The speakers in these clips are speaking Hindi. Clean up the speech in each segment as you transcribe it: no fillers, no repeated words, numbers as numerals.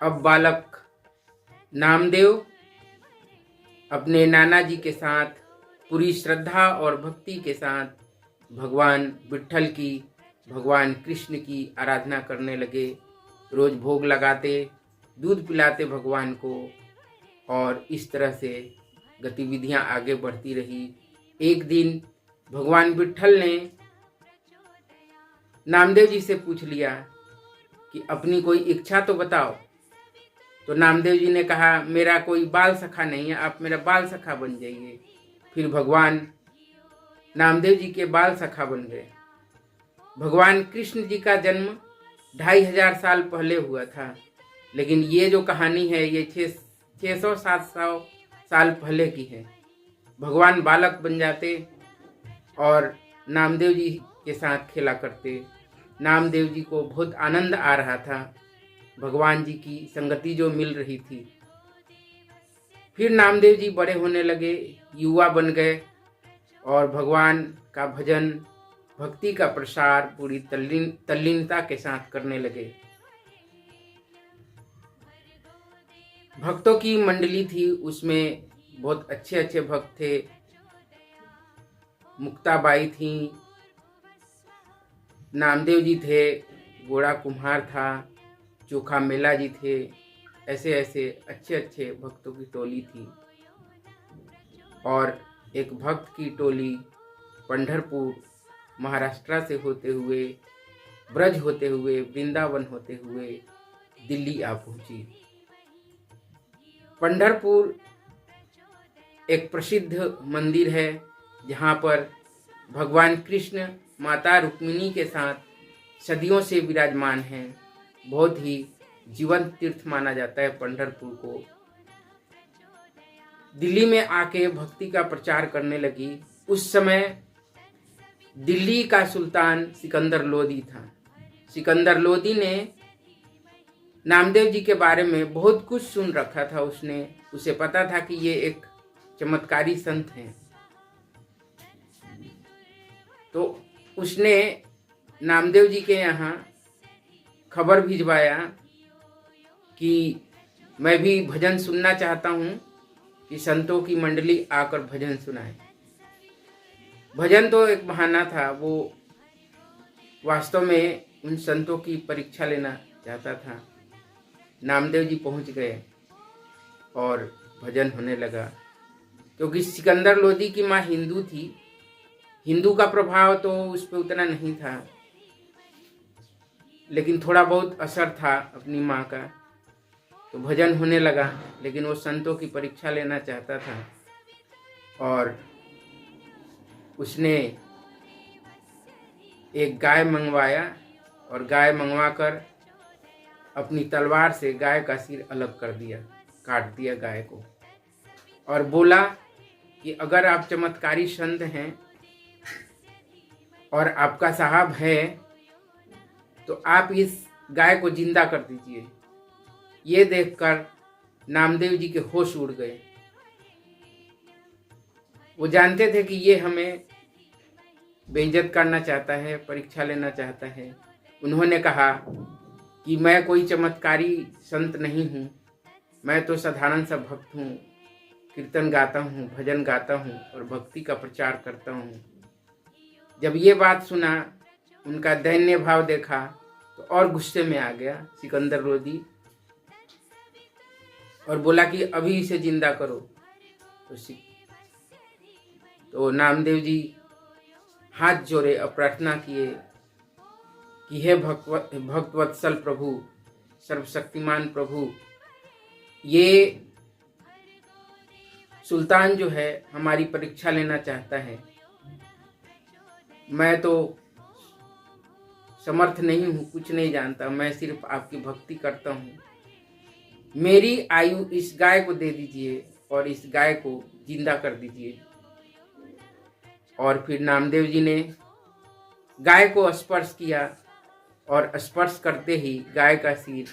अब बालक नामदेव अपने नाना जी के साथ पूरी श्रद्धा और भक्ति के साथ भगवान विट्ठल की, भगवान कृष्ण की आराधना करने लगे। रोज भोग लगाते, दूध पिलाते भगवान को, और इस तरह से गतिविधियां आगे बढ़ती रही। एक दिन भगवान विट्ठल ने नामदेव जी से पूछ लिया कि अपनी कोई इच्छा तो बताओ। तो नामदेव जी ने कहा, मेरा कोई बाल सखा नहीं है, आप मेरा बाल सखा बन जाइए। फिर भगवान नामदेव जी के बाल सखा बन गए। भगवान कृष्ण जी का जन्म 2500 साल पहले हुआ था, लेकिन ये जो कहानी है ये 600-700 साल पहले की है। भगवान बालक बन जाते और नामदेव जी के साथ खेला करते। नामदेव जी को बहुत आनंद आ रहा था, भगवान जी की संगति जो मिल रही थी। फिर नामदेव जी बड़े होने लगे, युवा बन गए और भगवान का भजन, भक्ति का प्रसार पूरी तल्लीनता के साथ करने लगे। भक्तों की मंडली थी, उसमें बहुत अच्छे अच्छे भक्त थे। मुक्ताबाई थी, नामदेव जी थे, गोड़ा कुम्हार था, चोखा मेला जी थे। ऐसे ऐसे अच्छे अच्छे भक्तों की टोली थी। और एक भक्त की टोली पंढरपुर महाराष्ट्र से होते हुए, ब्रज होते हुए, वृंदावन होते हुए दिल्ली आ पहुंची। पंढरपुर एक प्रसिद्ध मंदिर है जहाँ पर भगवान कृष्ण माता रुक्मिणी के साथ सदियों से विराजमान हैं। बहुत ही जीवंत तीर्थ माना जाता है पंढरपुर को। दिल्ली में आके भक्ति का प्रचार करने लगी। उस समय दिल्ली का सुल्तान सिकंदर लोदी था। सिकंदर लोदी ने नामदेव जी के बारे में बहुत कुछ सुन रखा था। उसे पता था कि ये एक चमत्कारी संत हैं। तो उसने नामदेव जी के यहाँ खबर भिजवाया कि मैं भी भजन सुनना चाहता हूँ, कि संतों की मंडली आकर भजन सुनाए। भजन तो एक बहाना था, वो वास्तव में उन संतों की परीक्षा लेना चाहता था। नामदेव जी पहुँच गए और भजन होने लगा। क्योंकि सिकंदर लोदी की माँ हिंदू थी, हिंदू का प्रभाव तो उस पर उतना नहीं था, लेकिन थोड़ा बहुत असर था अपनी माँ का। तो भजन होने लगा, लेकिन वो संतों की परीक्षा लेना चाहता था। और उसने एक गाय मंगवाया और गाय मंगवाकर अपनी तलवार से गाय का सिर अलग कर दिया, काट दिया गाय को, और बोला कि अगर आप चमत्कारी संत हैं और आपका साहब है तो आप इस गाय को जिंदा कर दीजिए। ये देखकर नामदेव जी के होश उड़ गए। वो जानते थे कि ये हमें बेइज्जत करना चाहता है, परीक्षा लेना चाहता है। उन्होंने कहा कि मैं कोई चमत्कारी संत नहीं हूँ, मैं तो साधारण सा भक्त हूँ, कीर्तन गाता हूँ, भजन गाता हूँ और भक्ति का प्रचार करता हूँ। जब ये बात सुना, उनका दैन्य भाव देखा तो और गुस्से में आ गया सिकंदर लोदी, और बोला कि अभी इसे जिंदा करो। तो नामदेव जी हाथ जोड़े और प्रार्थना किए कि हे भक्तवत्सल प्रभु, सर्वशक्तिमान प्रभु, ये सुल्तान जो है हमारी परीक्षा लेना चाहता है। मैं तो समर्थ नहीं हूँ, कुछ नहीं जानता, मैं सिर्फ आपकी भक्ति करता हूँ। मेरी आयु इस गाय को दे दीजिए और इस गाय को जिंदा कर दीजिए। और फिर नामदेव जी ने गाय को स्पर्श किया और स्पर्श करते ही गाय का सिर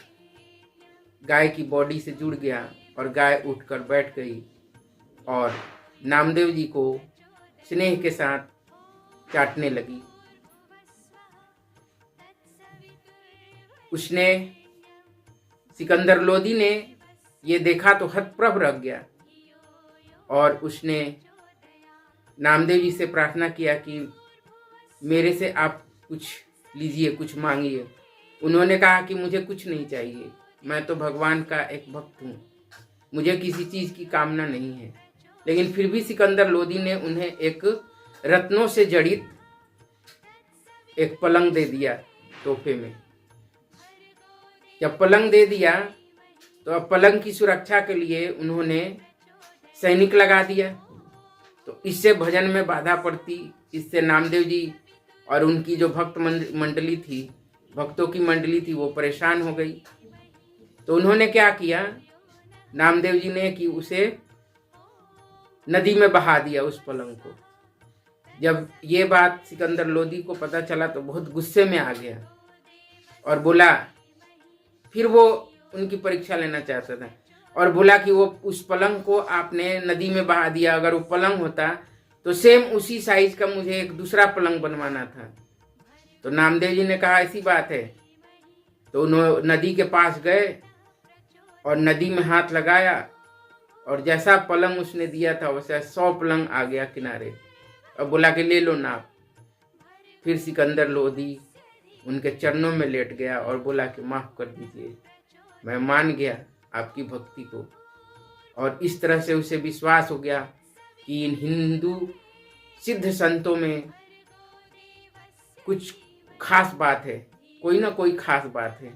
गाय की बॉडी से जुड़ गया और गाय उठकर बैठ गई और नामदेव जी को स्नेह के साथ चाटने लगी। उसने सिकंदर लोदी ने ये देखा तो हतप्रभ रह गया और उसने नामदेव जी से प्रार्थना किया कि मेरे से आप कुछ लीजिए, कुछ मांगिए। उन्होंने कहा कि मुझे कुछ नहीं चाहिए, मैं तो भगवान का एक भक्त हूँ, मुझे किसी चीज़ की कामना नहीं है। लेकिन फिर भी सिकंदर लोदी ने उन्हें एक रत्नों से जड़ित एक पलंग दे दिया तोहफे में। जब पलंग दे दिया तो अब पलंग की सुरक्षा के लिए उन्होंने सैनिक लगा दिया। तो इससे भजन में बाधा पड़ती, इससे नामदेव जी और उनकी जो भक्त मंडली थी, भक्तों की मंडली थी, वो परेशान हो गई। तो उन्होंने क्या किया, नामदेव जी ने कि उसे नदी में बहा दिया, उस पलंग को। जब ये बात सिकंदर लोदी को पता चला तो बहुत गुस्से में आ गया और बोला, फिर वो उनकी परीक्षा लेना चाहता था और बोला कि वो उस पलंग को आपने नदी में बहा दिया, अगर वो पलंग होता तो सेम उसी साइज का मुझे एक दूसरा पलंग बनवाना था। तो नामदेव जी ने कहा ऐसी बात है। तो उन्होंने नदी के पास गए और नदी में हाथ लगाया और जैसा पलंग उसने दिया था वैसा 100 पलंग आ गया किनारे और बोला कि ले लो नाप। फिर सिकंदर लोदी उनके चरणों में लेट गया और बोला कि माफ़ कर दीजिए, मैं मान गया आपकी भक्ति को। और इस तरह से उसे विश्वास हो गया कि इन हिंदू सिद्ध संतों में कुछ खास बात है, कोई ना कोई खास बात है।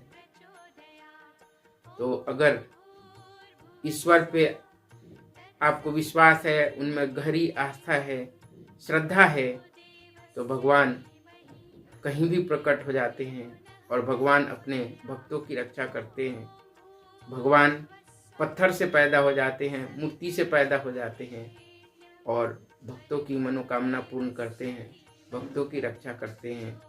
तो अगर ईश्वर पे आपको विश्वास है, उनमें गहरी आस्था है, श्रद्धा है, तो भगवान कहीं भी प्रकट हो जाते हैं और भगवान अपने भक्तों की रक्षा करते हैं। भगवान पत्थर से पैदा हो जाते हैं, मूर्ति से पैदा हो जाते हैं और भक्तों की मनोकामना पूर्ण करते हैं, भक्तों की रक्षा करते हैं।